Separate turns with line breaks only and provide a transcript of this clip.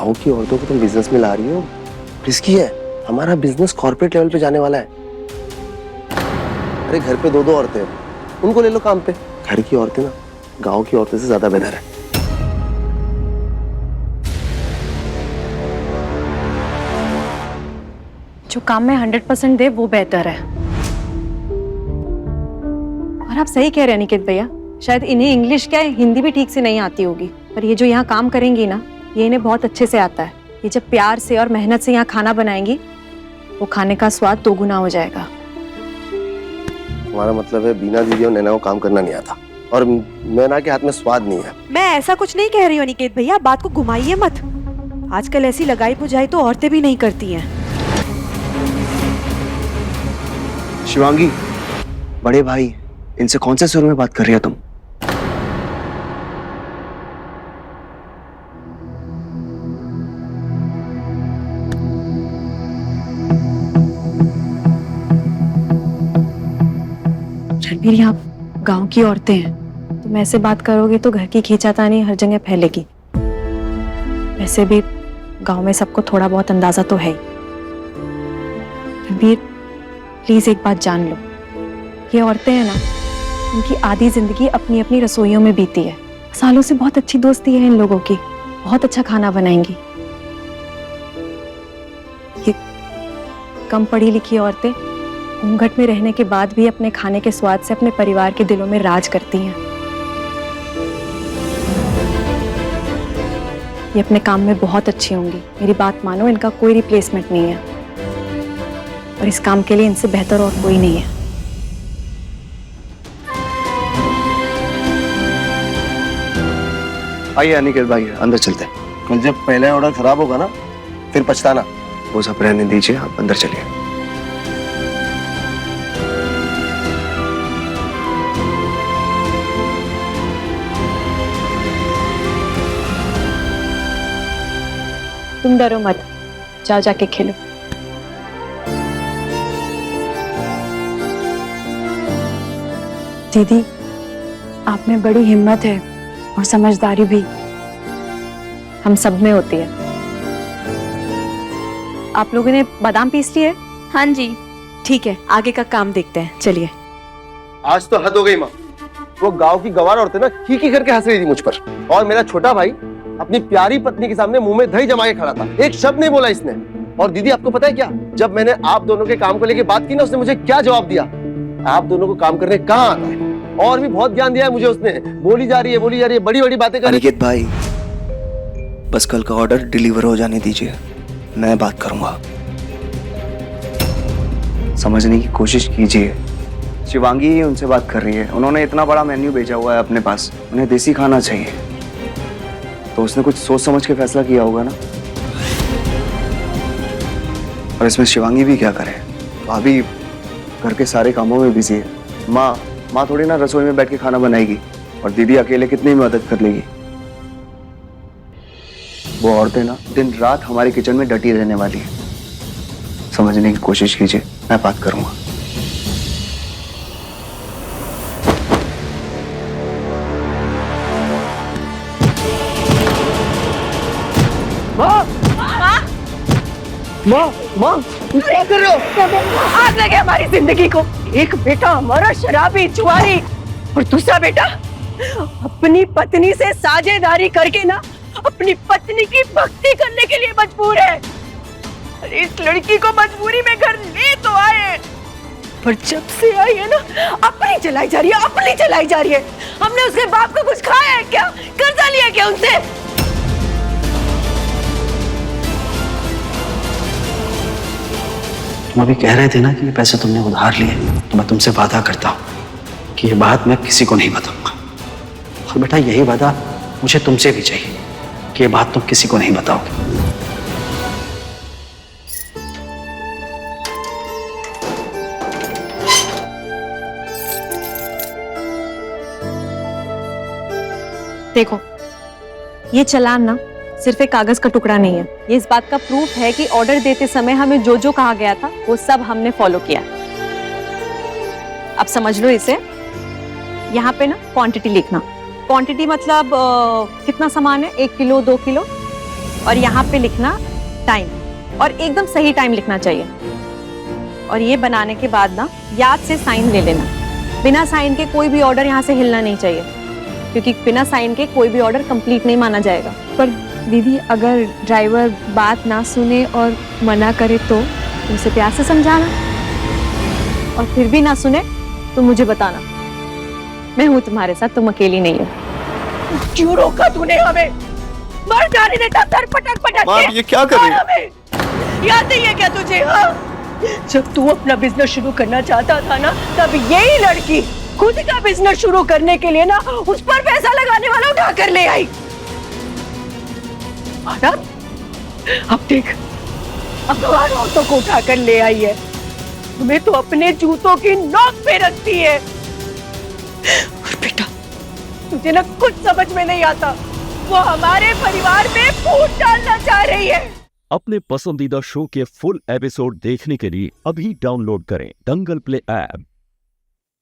गांव की औरतों को तुम बिजनेस में ला रही हो, रिस्की है। हमारा बिजनेस कॉर्पोरेट लेवल पे जाने वाला है। अरे घर पे दो दो औरतें, उनको ले लो काम पे। घर की औरतें ना गांव की औरतें से ज्यादा बेहतर है।
जो काम में 100% दे वो बेहतर है। और आप सही कह रहे हैं निकेत भैया, शायद इन्हें इंग्लिश क्या हिंदी भी ठीक से नहीं आती होगी, पर ये जो यहाँ काम करेंगी ना, ये इन्हें बहुत अच्छे से आता है। ये जब प्यार से और मेहनत से यहाँ खाना बनाएंगी, वो खाने का स्वाद दोगुना हो जाएगा।
हमारा मतलब है बीना दीदी और नैना को काम करना नहीं आता, और नैना के हाथ में स्वाद नहीं है।
मैं ऐसा कुछ नहीं कह रही हूँ निकेत भैया, बात को घुमाइए मत। आजकल ऐसी लगाई बुझाई तो औरतें भी नहीं करती हैं।
शिवांगी, बड़े भाई, इनसे कौन से सुर में बात कर रही हो तुम?
रणवीर, यहाँ गांव की औरतें हैं, तुम ऐसे बात करोगे तो घर की खींचातानी हर जगह फैलेगी। वैसे भी गांव में सबको थोड़ा बहुत अंदाजा तो है ही। रणवीर, प्लीज एक बात जान लो, ये औरतें हैं ना, उनकी आधी जिंदगी अपनी अपनी रसोइयों में बीती है। सालों से बहुत अच्छी दोस्ती है इन लोगों की, बहुत अच्छा खाना बनाएंगी। ये कम पढ़ी लिखी औरतें घूंघट में रहने के बाद भी अपने खाने के स्वाद से अपने परिवार के दिलों में राज करती हैं। ये अपने काम में बहुत अच्छी होंगी, मेरी बात मानो, इनका कोई रिप्लेसमेंट नहीं है, और इस काम के लिए इनसे बेहतर और कोई नहीं है।
आइए अनिकेत भाई, अंदर चलते हैं।
कल जब पहला ऑर्डर खराब होगा ना, फिर पछताना।
वो सब रहने दीजिए, आप अंदर चलिए।
तुम डरो मत, जाओ जाके खेलो। दीदी, आप में बड़ी हिम्मत है और समझदारी भी, हम सब में होती है। आप लोगों ने बादाम पीस लिए?
हाँ जी, ठीक है, आगे का काम देखते हैं, चलिए।
आज तो हद हो गई माँ। वो गांव की गवार औरतें ना खी करके हंस रही थी मुझ पर, और मेरा छोटा भाई अपनी प्यारी पत्नी के सामने मुंह में दही जमा के खड़ा था। एक शब्द नहीं बोला इसने। और दीदी, आपको पता है क्या, जब मैंने आप दोनों के काम को लेके बात की ना, उसने मुझे क्या जवाब दिया? आप दोनों को काम करने कहाँ आता है? और भी बहुत ज्ञान दिया है मुझे उसने। बोली जा रही है, बड़ी बड़ी बातें कर रही है।
अनिकेत भाई, बस कल का ऑर्डर डिलीवर हो जाने दीजिए, मैं बात करूंगा। समझने की कोशिश कीजिए। शिवांगी ही उनसे बात कर रही है। उन्होंने इतना बड़ा मेन्यू भेजा हुआ है अपने पास, उन्हें देसी खाना चाहिए, तो उसने कुछ सोच समझ के फैसला किया होगा ना। और इसमें शिवांगी भी क्या करे, भाभी घर के सारे कामों में बिजी है। माँ थोड़ी ना रसोई में बैठ के खाना बनाएगी, और दीदी अकेले कितनी मदद कर लेगी। वो औरतें ना दिन रात हमारे किचन में डटी रहने वाली है। समझने की कोशिश कीजिए, मैं बात करूंगा।
माँ, क्या कर रहे हो?
आग लगे हमारी जिंदगी को। एक बेटा हमारा शराबी जुआरी, और दूसरा बेटा अपनी पत्नी से साझेदारी करके ना अपनी पत्नी की भक्ति करने के लिए मजबूर है। अरे इस लड़की को मजबूरी में घर ले तो आए, पर जब से आई है ना, अपनी चलाई जा रही है, अपनी चलाई जा रही है। हमने उसके बाप को कुछ खाया है क्या? कर्जा लिया क्या उनसे?
तुम अभी कह रहे थे ना कि ये पैसे तुमने उधार लिए, तो मैं तुमसे वादा करता हूँ कि ये बात मैं किसी को नहीं बताऊंगा। और बेटा, यही वादा मुझे तुमसे भी चाहिए कि ये बात तुम किसी को नहीं बताओगे।
देखो, ये चालान ना सिर्फ एक कागज का टुकड़ा नहीं है, ये इस बात का प्रूफ है कि ऑर्डर देते समय हमें जो जो कहा गया था वो सब हमने फॉलो किया। अब समझ लो इसे। यहाँ पे ना क्वांटिटी लिखना। क्वांटिटी मतलब कितना सामान है, 1 किलो 2 किलो, और यहाँ पे लिखना टाइम, और एकदम सही टाइम लिखना चाहिए। और ये बनाने के बाद ना याद से साइन ले लेना। बिना साइन के कोई भी ऑर्डर यहाँ से हिलना नहीं चाहिए, क्योंकि बिना साइन के कोई भी ऑर्डर कंप्लीट नहीं माना जाएगा।
पर दीदी अगर ड्राइवर बात ना सुने और मना करे तो?
उसे प्यार से समझाना, और फिर भी ना सुने तो मुझे बताना। मैं हूँ तुम्हारे साथ, तुम अकेली नहीं हो।
क्यों रोका तूने हमें? मर जाने देता सर पटक पटक
माँ,
के।
ये क्या कर रही है?
हमें याद नहीं है क्या तुझे? हाँ, जब तू अपना बिजनेस शुरू करना चाहता था ना, तब यही लड़की खुद का बिजनेस शुरू करने के लिए ना उस पर पैसा लगाने वाला उठा कर ले आई। आनंद, अब देख, अखबार औरतों को उठा कर ले आई है, तुम्हें तो अपने जूतों की नोक पे रखती है। और बेटा, तुझे ना कुछ समझ में नहीं आता, वो हमारे परिवार में फूट डालना चाह रही है।
अपने पसंदीदा शो के फुल एपिसोड देखने के लिए अभी डाउनलोड करें दंगल प्ले ऐप।